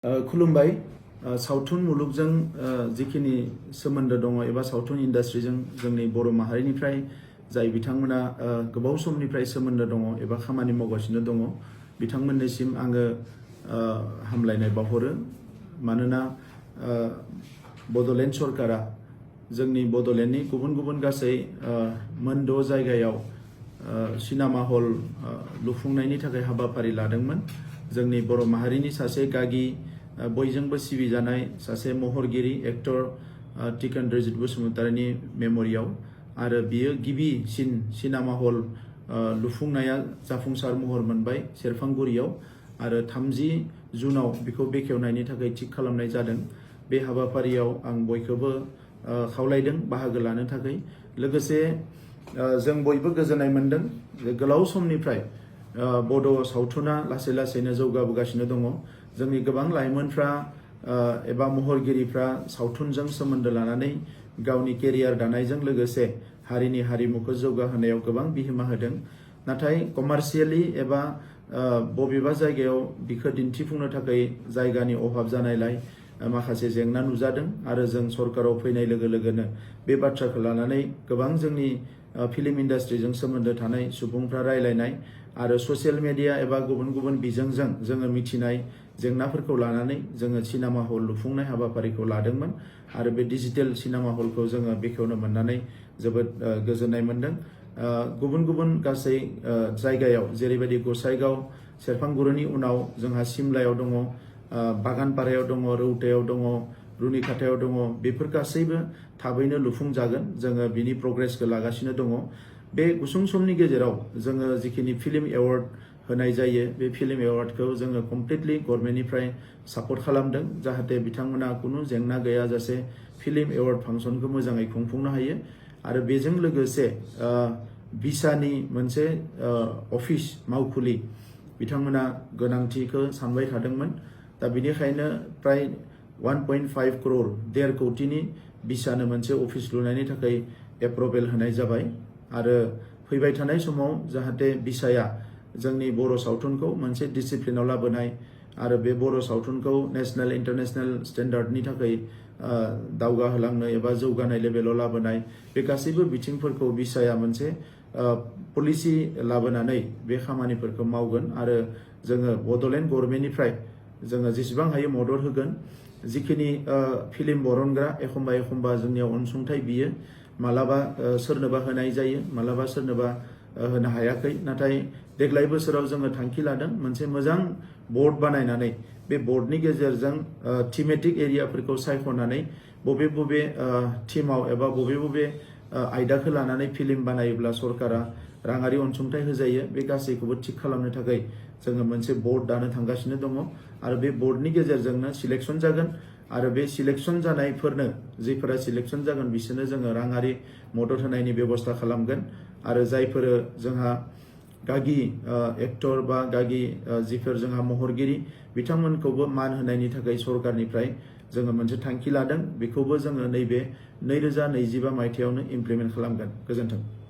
खुलुमबाय। सावथुन मुलुगजों जिखिनि सोमोन्दो दङ एबा सावथुन इन्डास्ट्रिजों जोंनि बर' माहारिनिफ्राय जाय बिथांमोना गोबाव समनिफ्राय सोमोन्दो दङ एबा खामानि मावगासिनो दङ बिथांमोननिसिम आङो हामलायनाय बावहरो। मानोना बड'लेण्ड सरकारा जोंनि बड'लेण्डनि गुबुन गुबुन गासै मोन 6 जायगायाव सिनेमा हल लुफुंनायनि थाखाय हाबाफारि लादोंमोन। जोंनि बर' माहारिनि सासे गागि बयजोंबो सिबिजानाय सासे महरगिरि एक्टर टिकेन्द्रजित बसुमतारीनि मेम'रियाव आरो बियो गिबिसिन सिनेमा हल लुफुंनाया जाफुंसार महर मोनबाय सेरफांगुरियाव आरो 30 जुनाव बेखौ बेखेवनायनि थाखाय थिक खालामनाय जादों। बे हाबाफारियाव आं बयखौबो खावलायदों बाहागो लानो थाखाय। लोगोसे जों बयबो गोजोननाय मोनदों गोलाव समनिफ्राय बड' सावथुना लासै लासैनो जौगाबोगासिनो दङ। जोंनि गोबां लाइमोनफ्रा एबा महरगिरिफ्रा सावथुनजों सोमोन्दो लानानै गावनि केरियार दानायजों लोगोसे हारिनि हारिमुखौ जौगाहोनायाव गोबां बिहोमा होदों। नाथाय कमार्शियेलि एबा बबेबा जायगायाव बिखौ दिन्थिफुंनो थाखाय जायगानि अभाब जानायलाय माखासे जेंना नुजादों आरो जों सरकाराव फैनाय लोगो लोगोनो बे बाथ्राखौ लानानै गोबां जोंनि फिल्म इन्डास्ट्रिजों सोमोन्दो थानाय सुबुंफ्रा रायलायनाय आरो ससियेल मिडिया एबा गुबुन गुबुन बिजोंजों जोङो मिथिनाय जेंनाफोरखौ लानानै जोङो सिनेमा हल लुफुंनाय हाबाफारिखौ लादोंमोन आरो बे डिजिटेल सिनेमा हलखौ जोङो बेखेवनो मोननानै जोबोद गोजोननाय मोनदों। गुबुन गुबुन गासै जायगायाव जेरैबायदि गसाइगाव सेरफांगुरिनि उनाव जोंहा सिमलायाव दङ, बागानपारायाव दङ, रौतायाव दङ, रुनिखाथायाव दङ। बेफोर गासैबो थाबैनो लुफुंजागोन। जोङो बिनि प्रग्रेसखौ लागासिनो दङ। बे गुसुं समनि गेजेराव जोङो जिखिनि फिल्म एवार्ड होनाय जायो बे फिल्म एवार्डखौ जोङो कमप्लिटलि गभर्नमेन्टनिफ्राय सापर्ट खालामदों जाहाथे बिथांमोना खुनु जेंना गैयाजासे फिल्म एवार्ड फांसनखौ मोजाङै खुंफुंनो हायो। आरो बेजों लोगोसे भिसानि मोनसे अफिस मावखुलि बिथांमोना गोनांथिखौ सानबाय थादोंमोन। दा बिनिखायनो प्राय 1.5 करोड़ 1.5 कोटिनि भिसानो मोनसे अफिस लुनायनि थाखाय एप्रुभेल होनाय जाबाय आरो फैबाय थानाय समाव जाहाथे भिसाया जोंनि बर' सावथुनखौ मोनसे डिसिप्लिनाव लाबोनाय आरो बे बर' सावथुनखौ नेशनेल इन्टारनेशनेल स्टेन्डार्डनि थाखाय दावगाहोलांनो एबा जौगानाय लेभेलाव लाबोनाय बे गासैबो बिथिंफोरखौ भिसाया मोनसे पलिसि लाबोनानै बे खामानिफोरखौ मावगोन आरो जोङो बड'लेण्ड गभर्नमेन्टनिफ्राय जोङो जेसेबां हायो मदद होगोन। जिखिनि फिल्म बरनग्रा एखम्बा जोंनियाव अनसुंथाइ बियो मालाबा सोरनोबा होनाय जायो मालाबा सोरनोबा होनो हायाखै। नाथाय देग्लाय बोसोराव जोङो थांखि लादों मोनसे मोजां बर्ड बानायनानै बे बर्डनि गेजेरजों थीमेटिक एरियाफोरखौ सायख'नानै बबे थीमाव एबा बबे आयदाखौ लानानै फिल्म बानायोब्ला सरकारा राङारि अनसुंथाइ होजायो बे गासैखौबो थिक खालामनो थाखाय जोङो मोनसे बर्ड दानो थांगासिनो दङ आरो बे बर्डनि गेजेरजोंनो सिलेक्सन जागोन आरो बे सिलेक्सन जानायफोरनो जायफोरा सिलेक्सन जागोन बिसोरनो जोङो राङारि मदद होनायनि बेबस्था खालामगोन। आरो जायफोर जोंहा गागि एक्टर बा गागि जिफोर जोंहा महरगिरि बिथांमोनखौबो मान होनायनि थाखाय सरकारनिफ्राय जोङो मोनसे थांखि लादों। बेखौबो जोङो नैबे 2025 मायथाइयावनो इमप्लिमेन्ट खालामगोन। गोजोन्थों।